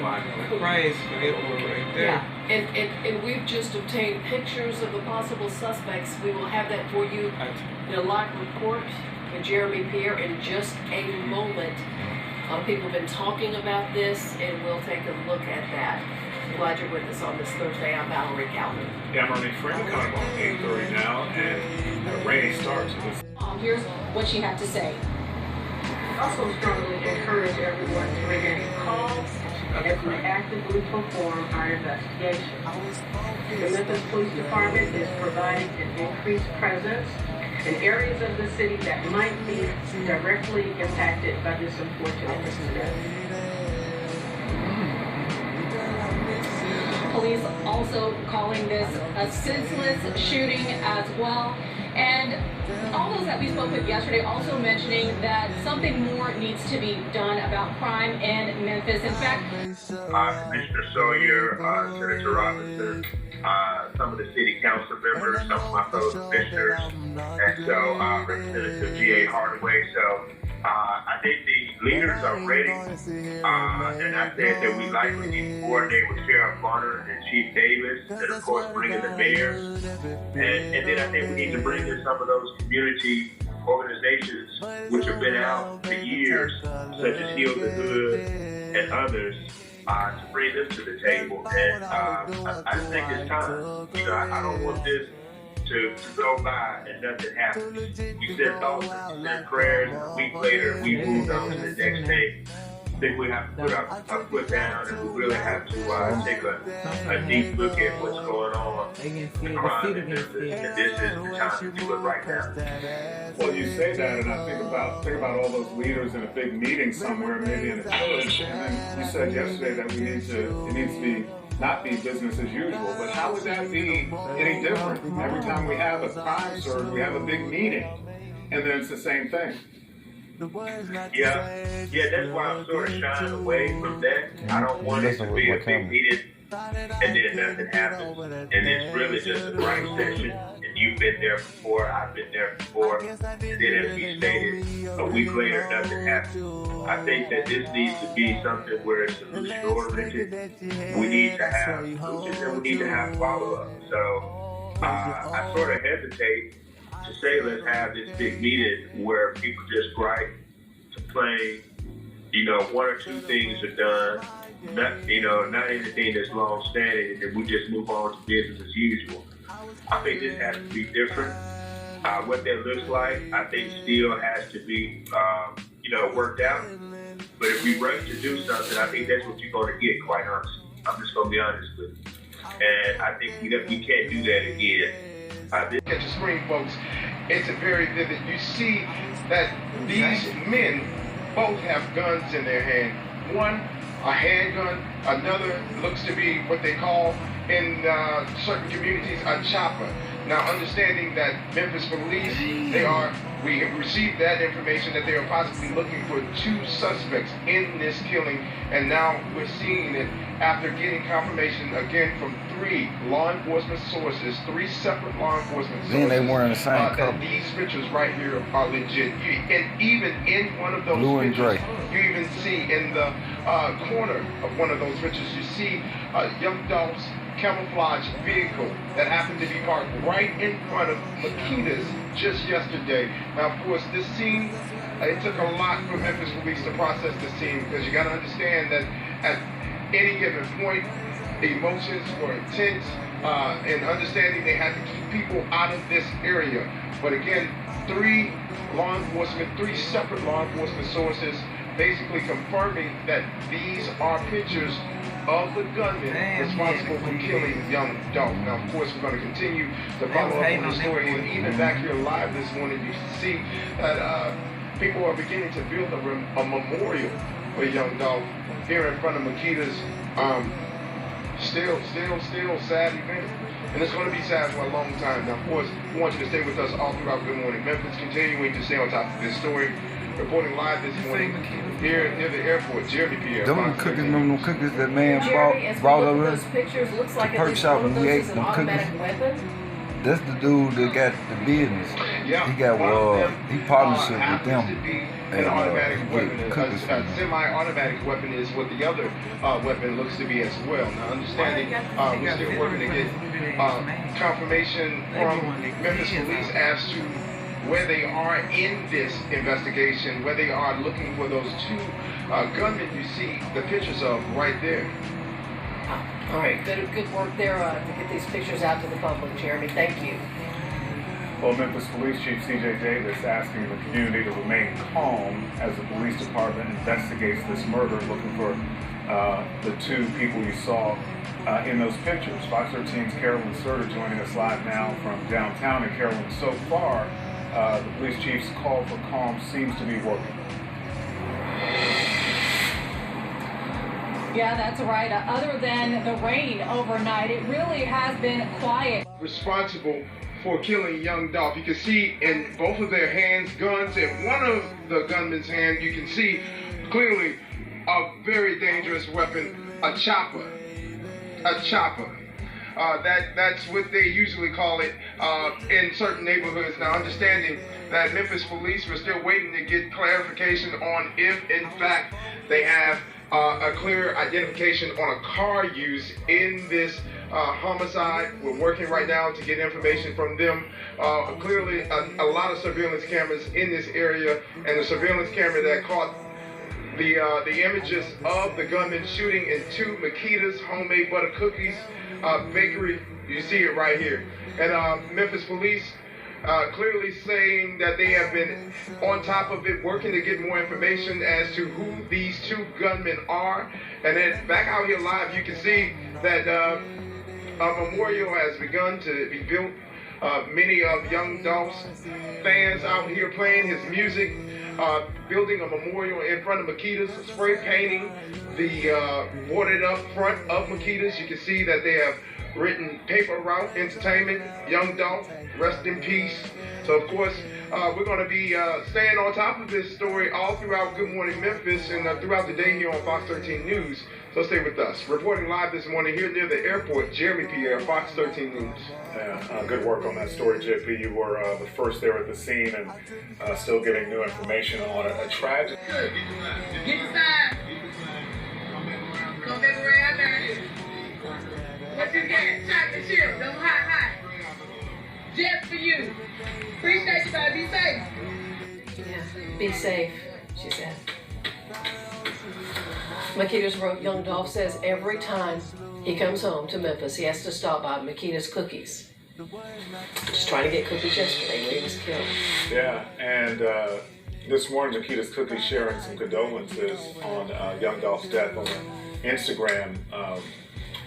psychological crisis, right there. Yeah, and we've just obtained pictures of the possible suspects. We will have that for you in a live report with Jeremy Pierre in just a moment. People have been talking about this, and we'll take a look at that. Glad you're with us on this Thursday. I'm Valerie Calvin. Yeah, I'm running Frank kind of on 8:30 now, and the rainy starts. Here's what she had to say. Also strongly encourage everyone to make any calls and to actively perform our investigation. The Memphis Police Department is providing an increased presence in areas of the city that might be directly impacted by this unfortunate incident. Police also calling this a senseless shooting as well. And all those that we spoke with yesterday also mentioning that something more needs to be done about crime in Memphis. In fact, Commissioner Sawyer, Senator Robinson, some of the city council members, some of my fellow commissioners, and so Representative G.A. Hardaway. So I think the leaders are ready, and I said that we likely need to coordinate with Sheriff Bonner and Chief Davis, and of course bring in the mayor, and then I think we need to bring in some of those community organizations which have been out for years, such as Heal the Hood and others, to bring them to the table. And I think it's time. You know, I don't want this to go by and nothing happens. We said thoughts and said prayers, and a week later we moved on to the next day. I think we have to put our foot down, and we really have to take a deep look at what's going on in crime in Memphis, and this is the time to do it right now. Well, you say that, and I think about all those leaders in a big meeting somewhere, maybe in a village, and then you said yesterday that it needs to be not be business as usual, but how would that be any different? Every time we have a crime surge, we have a big meeting, and then it's the same thing. Yeah, that's why I'm sort of shying away from that. I don't want it to be a big meeting and then nothing happens, and it's really just a gripe session. And you've been there before, I've been there before, and then as we stated, a week later nothing happens. I think that this needs to be something where it's solution oriented. We need to have solutions, and we need to have follow-up. So I sort of hesitate to say let's have this big meeting where people just gripe, complain, one or two things are done, not anything that's long standing, and then we just move on to business as usual. I think this has to be different. What that looks like, I think still has to be, worked out. But if we rush to do something, I think that's what you're going to get, quite honestly. I'm just going to be honest with you. And I think we can't do that again. At your screen, folks, it's a very vivid. You see that these men both have guns in their hand. One, a handgun. Another looks to be what they call in certain communities a chopper. Now, understanding that Memphis police, we have received that information that they are possibly looking for two suspects in this killing, and now we're seeing it after getting confirmation again from three law enforcement sources, three separate law enforcement sources. Then they wearing the same color. That these pictures right here are legit. And even in one of those blue and pictures, gray, you even see in the corner of one of those pictures, you see young Dolph's camouflage vehicle that happened to be parked right in front of Makita's just yesterday. Now, of course, this scene, it took a lot for Memphis police to process the scene, because you got to understand that at any given point, the emotions were intense, and understanding they had to keep people out of this area. But again, three separate law enforcement sources basically confirming that these are pictures of the gunman responsible for killing young Dolf. Now, of course, we're going to continue to follow up on the story, and even back here live this morning, you see that people are beginning to build a memorial for young Dolf here in front of Makita's. Still sad event. And it's going to be sad for a long time. Now, of course, we want you to stay with us all throughout Good Morning Memphis, continuing to stay on top of this story. Reporting live this morning here near the airport, Jeremy Pierre. Them cookies that man brought over those pictures, looks like the perk shop when we ate them cookies. Weapon. That's the dude that got the business. Yeah, he got he partnership with them. To be an automatic weapon. A semi-automatic weapon is what the other weapon looks to be as well. Now, understanding we're still working to get confirmation from Memphis Police as to where they are in this investigation, where they are looking for those two gunmen you see the pictures of right there. All right, good work there to get these pictures out to the public, Jeremy. Thank you. Well, Memphis Police Chief C.J. Davis asking the community to remain calm as the police department investigates this murder, looking for the two people you saw in those pictures. Fox 13's Carolyn Serter joining us live now from downtown. And Carolyn, so far, the police chief's call for calm seems to be working. Yeah, that's right. Other than the rain overnight, it really has been quiet. Responsible for killing young Dolf. You can see in both of their hands guns. In one of the gunmen's hand, you can see clearly a very dangerous weapon, a chopper. A chopper. That's what they usually call it in certain neighborhoods. Now, understanding that Memphis Police were still waiting to get clarification on if, in fact, they have a clear identification on a car used in this homicide. We're working right now to get information from them. Clearly, a lot of surveillance cameras in this area, and the surveillance camera that caught the images of the gunman shooting into Makita's homemade butter cookies bakery. You see it right here. And Memphis Police clearly saying that they have been on top of it, working to get more information as to who these two gunmen are. And then back out here live, you can see that a memorial has begun to be built. Many of young Dolph's fans out here playing his music, building a memorial in front of Makita's, spray painting the boarded up front of Makita's. You can see that they have written Paper Route Entertainment, Young Dolf, rest in peace. So of course, we're going to be staying on top of this story all throughout Good Morning Memphis and throughout the day here on Fox 13 News. So stay with us. Reporting live this morning here near the airport, Jeremy Pierre, Fox 13 News. Yeah, good work on that story, JP. You were the first there at the scene and still getting new information on a tragic. Get inside. Come back around there. What you get? Chocolate chip. Them hot. Just for you. Appreciate you, guys. Be safe. Yeah, be safe, she said. Makita's wrote, Young Dolf says every time he comes home to Memphis, he has to stop by Makita's Cookies. Just trying to get cookies yesterday when he was killed. Yeah, and this morning, Makita's Cookies sharing some condolences on Young Dolph's death on Instagram.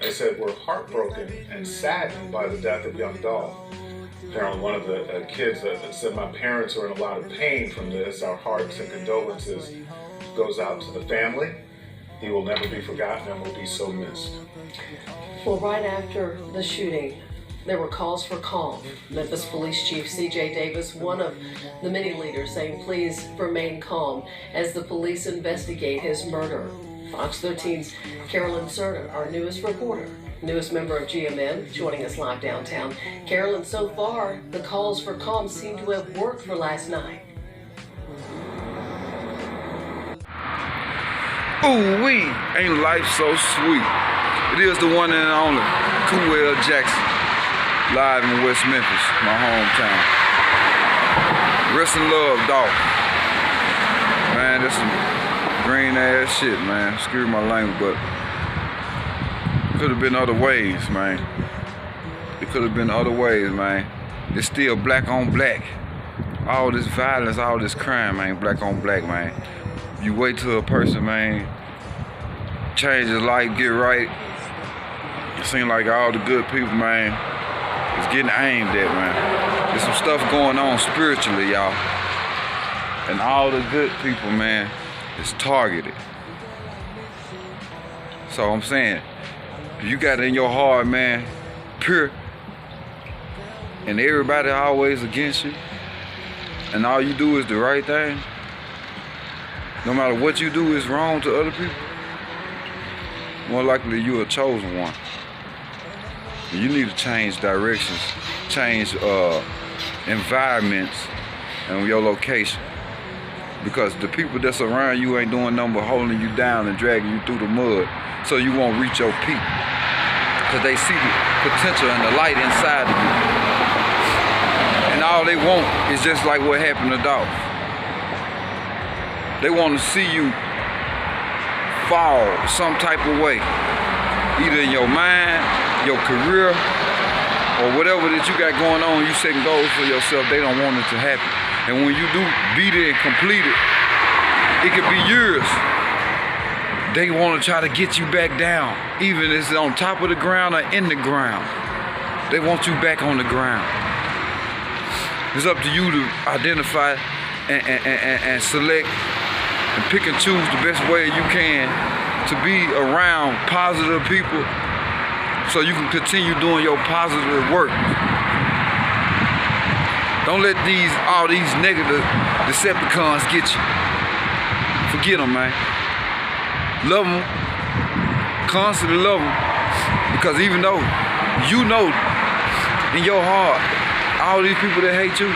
They said, we're heartbroken and saddened by the death of young Dolf. Apparently one of the kids said, my parents are in a lot of pain from this. Our hearts and condolences goes out to the family. He will never be forgotten and will be so missed. Well, right after the shooting, there were calls for calm. Memphis Police Chief C.J. Davis, one of the many leaders, saying please remain calm as the police investigate his murder. Fox 13's Carolyn Serter, our newest reporter, newest member of O.Y.M.A, joining us live downtown. Carolyn, so far, the calls for calm seem to have worked for last night. Ooh-wee, ain't life so sweet. It is the one and only Cool Jackson, live in West Memphis, my hometown. Rest in love, Dolf. Man, that's some green ass shit, man. Excuse my language, but could have been other ways, man. It could have been other ways, man. It's still black on black. All this violence, all this crime, man, black on black, man. You wait till a person, man, change his life, get right. It seems like all the good people, man, is getting aimed at, man. There's some stuff going on spiritually, y'all. And all the good people, man, is targeted. So I'm saying, if you got it in your heart, man, pure, and everybody always against you, and all you do is the right thing, no matter what you do is wrong to other people, more likely you're a chosen one. You need to change directions, change environments, and your location. Because the people that's around you ain't doing nothing but holding you down and dragging you through the mud so you won't reach your peak. Because they see the potential and the light inside of you. And all they want is just like what happened to Dolf. They want to see you fall some type of way. Either in your mind, your career, or whatever that you got going on, you setting goals for yourself, they don't want it to happen. And when you do beat it and complete it, it could be years. They want to try to get you back down, even if it's on top of the ground or in the ground. They want you back on the ground. It's up to you to identify and select and pick and choose the best way you can to be around positive people so you can continue doing your positive work. Don't let all these negative Decepticons get you. Forget them, man. Love them. Constantly love them. Because even though you know in your heart, all these people that hate you,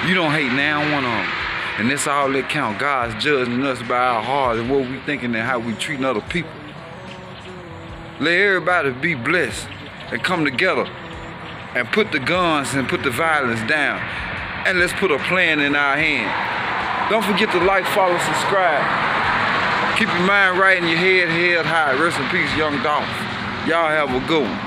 you don't hate now one of them. And that's all that count. God's judging us by our heart and what we thinking and how we treating other people. Let everybody be blessed and come together and put the guns and put the violence down. And let's put a plan in our hand. Don't forget to like, follow, subscribe. Keep your mind right and your head held high. Rest in peace, young Dolf. Y'all have a good one.